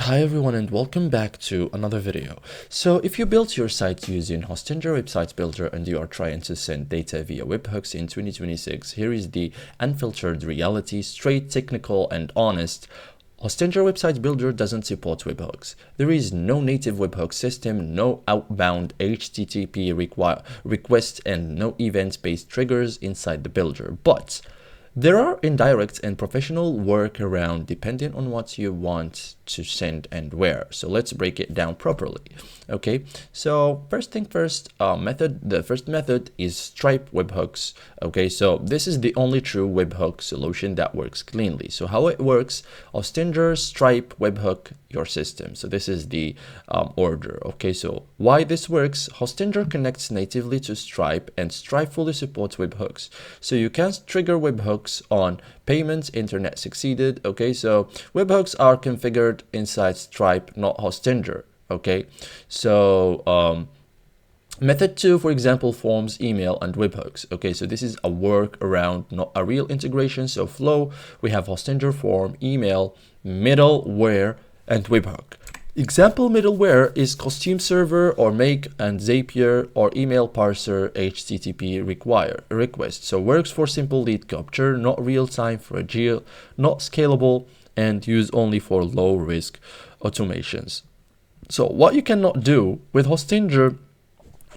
Hi everyone and welcome back to another video. So if you built your site using Hostinger Website Builder and you are trying to send data via webhooks in 2026, here is the unfiltered reality, straight, technical and honest. Hostinger Website Builder doesn't support webhooks. There is no native webhook system, no outbound HTTP request and no event-based triggers inside the builder. But there are indirect and professional workaround depending on what you want to send and where. So let's break it down properly. Okay, so first thing first, the first method is Stripe webhooks. Okay, so this is the only true webhook solution that works cleanly. So how it works: Hostinger, Stripe, webhook, your system. So this is the order. Okay, so why this works: Hostinger connects natively to Stripe and Stripe fully supports webhooks. So you can trigger webhooks on payments, internet succeeded. Okay, so webhooks are configured inside Stripe, not Hostinger. Okay, so method 2, for example, forms, email and webhooks. Okay, so this is a workaround, not a real integration. So flow, we have Hostinger, form, email, middleware and webhook. Example middleware is Costume Server or Make and Zapier or Email Parser HTTP request. So works for simple lead capture, not real-time, fragile, not scalable, and used only for low-risk automations. So what you cannot do with Hostinger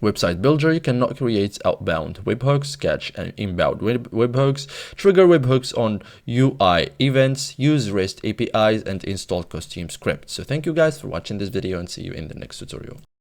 Website Builder, you cannot create outbound webhooks, catch and inbound webhooks, trigger webhooks on UI events, use REST APIs, and install costume scripts. So thank you guys for watching this video and see you in the next tutorial.